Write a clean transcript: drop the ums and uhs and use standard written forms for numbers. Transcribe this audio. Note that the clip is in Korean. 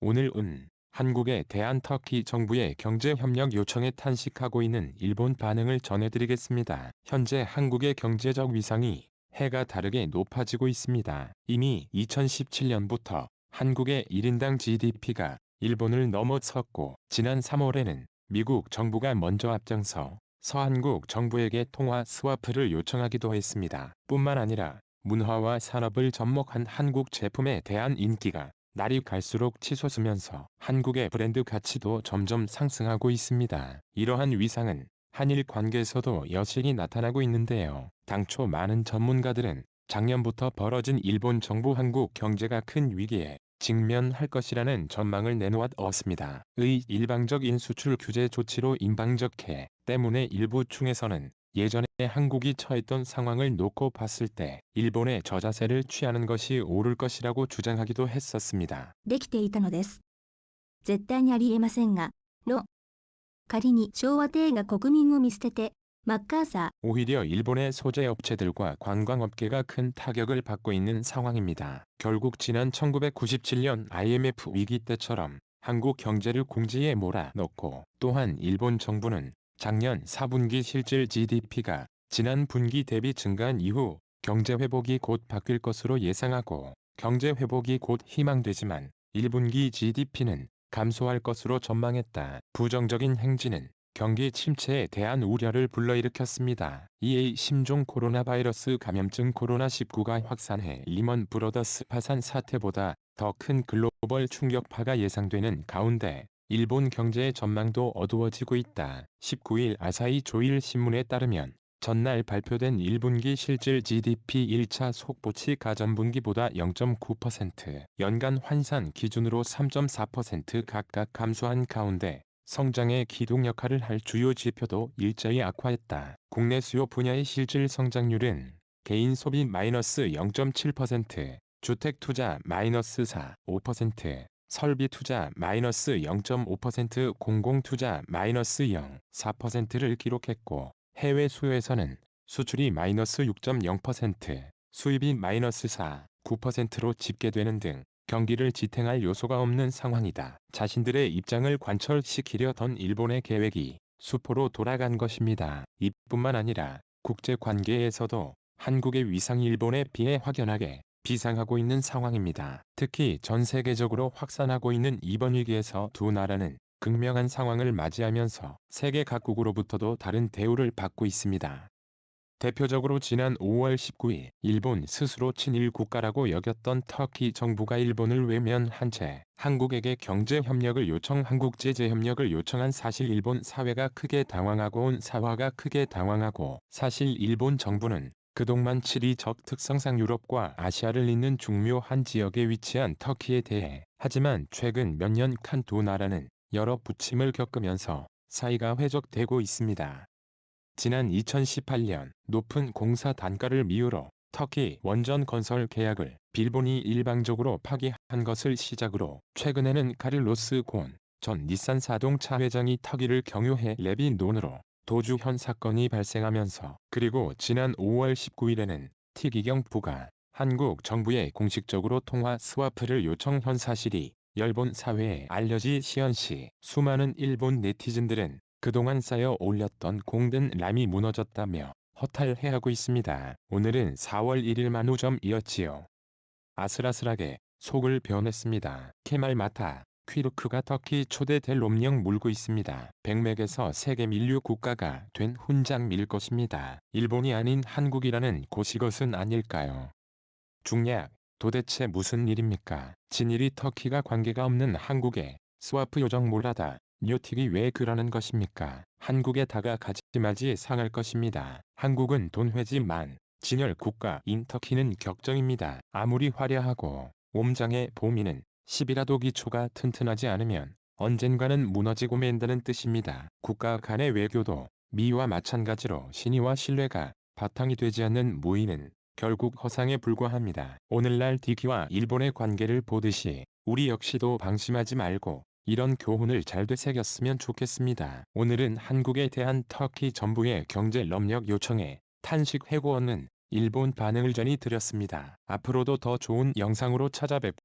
오늘은 한국에 대한 터키 정부의 경제협력 요청에 탄식하고 있는 일본 반응을 전해드리겠습니다. 현재 한국의 경제적 위상이 해가 다르게 높아지고 있습니다. 이미 2017년부터 한국의 1인당 GDP가 일본을 넘어섰고 지난 3월에는 미국 정부가 먼저 앞장서 서한국 정부에게 통화 스와프를 요청하기도 했습니다. 뿐만 아니라 문화와 산업을 접목한 한국 제품에 대한 인기가 날이 갈수록 치솟으면서 한국의 브랜드 가치도 점점 상승하고 있습니다. 이러한 위상은 한일 관계에서도 여실히 나타나고 있는데요. 당초 많은 전문가들은 작년부터 벌어진 일본 정부 한국 경제가 큰 위기에 직면할 것이라는 전망을 내놓았습니다. 의 일방적인 수출 규제 조치로 인방적해 때문에 일부 중에서는 예전에 한국이 처했던 상황을 놓고 봤을 때 일본의 저자세를 취하는 것이 옳을 것이라고 주장하기도 했었습니다. できていたのです。絶対にありえませんが、仮に昭和帝が国民を見捨てて、マッカーサー 오히려 일본의 소재 업체들과 관광업계가 큰 타격을 받고 있는 상황입니다. 결국 지난 1997년 IMF 위기 때처럼 한국 경제를 궁지에 몰아넣고 또한 일본 정부는 작년 4분기 실질 GDP가 지난 분기 대비 증가한 이후 경제 회복이 곧 바뀔 것으로 예상하고 경제 회복이 곧 희망되지만 1분기 GDP는 감소할 것으로 전망했다. 부정적인 행진은 경기 침체에 대한 우려를 불러일으켰습니다. 이에 신종 코로나 바이러스 감염증 코로나19가 확산해 리먼 브러더스 파산 사태보다 더 큰 글로벌 충격파가 예상되는 가운데 일본 경제의 전망도 어두워지고 있다. 19일 아사히 조일 신문에 따르면 전날 발표된 1분기 실질 GDP 1차 속보치 가전분기보다 0.9%, 연간 환산 기준으로 3.4% 각각 감소한 가운데 성장의 기둥 역할을 할 주요 지표도 일제히 악화했다. 국내 수요 분야의 실질 성장률은 개인 소비 마이너스 0.7%, 주택 투자 마이너스 4.5%, 설비 투자 마이너스 0.5%, 공공 투자 마이너스 0.4%를 기록했고 해외 수요에서는 수출이 마이너스 6.0%, 수입이 마이너스 4.9%로 집계되는 등 경기를 지탱할 요소가 없는 상황이다. 자신들의 입장을 관철시키려던 일본의 계획이 수포로 돌아간 것입니다. 이뿐만 아니라 국제 관계에서도 한국의 위상이 일본에 비해 확연하게 비상하고 있는 상황입니다. 특히 전 세계적으로 확산하고 있는 이번 위기에서 두 나라는 극명한 상황을 맞이하면서 세계 각국으로부터도 다른 대우를 받고 있습니다. 대표적으로 지난 5월 19일 일본 스스로 친일 국가라고 여겼던 터키 정부가 일본을 외면한 채 한국에게 경제협력을 한국 제재협력을 요청한 사실 일본 사회가 크게 당황하고 온 사화가 크게 당황하고 사실 일본 정부는 그동안 지리적 특성상 유럽과 아시아를 잇는 중묘한 지역에 위치한 터키에 대해 하지만 최근 몇 년간 두 나라는 여러 부침을 겪으면서 사이가 회복되고 있습니다. 지난 2018년 높은 공사 단가를 미우러 터키 원전 건설 계약을 일본이 일방적으로 파기한 것을 시작으로 최근에는 카를로스 곤 전 닛산 자동차 회장이 터키를 경유해 랩인 논으로 도주현 사건이 발생하면서 그리고 지난 5월 19일에는 티기경부가 한국 정부에 공식적으로 통화 스와프를 요청한 사실이 일본 사회에 알려지시언시 수많은 일본 네티즌들은 그동안 쌓여 올렸던 공든 람이 무너졌다며 허탈해하고 있습니다. 오늘은 4월 1일 만우점이었지요. 아슬아슬하게 속을 변했습니다. 케말 마타 퀴르크가 터키 초대 델롬령 물고 있습니다. 백맥에서 세계 밀류 국가가 된 훈장 밀 것입니다. 일본이 아닌 한국이라는 곳이 것은 아닐까요? 중략 도대체 무슨 일입니까? 진일이 터키가 관계가 없는 한국에 스와프 요청 몰아다 뉴틱이 왜 그러는 것입니까? 한국에 다가가지 마지 상할 것입니다. 한국은 돈 회지만 진열 국가인 터키는 격정입니다. 아무리 화려하고 옴장의 봄이는 10이라도 기초가 튼튼하지 않으면 언젠가는 무너지고 맨다는 뜻입니다. 국가 간의 외교도 미와 마찬가지로 신의와 신뢰가 바탕이 되지 않는 무의는 결국 허상에 불과합니다. 오늘날 터키와 일본의 관계를 보듯이 우리 역시도 방심하지 말고 이런 교훈을 잘 되새겼으면 좋겠습니다. 오늘은 한국에 대한 터키 정부의 경제협력 요청에 탄식 해고하는 일본 반응을 전해드렸습니다. 앞으로도 더 좋은 영상으로 찾아뵙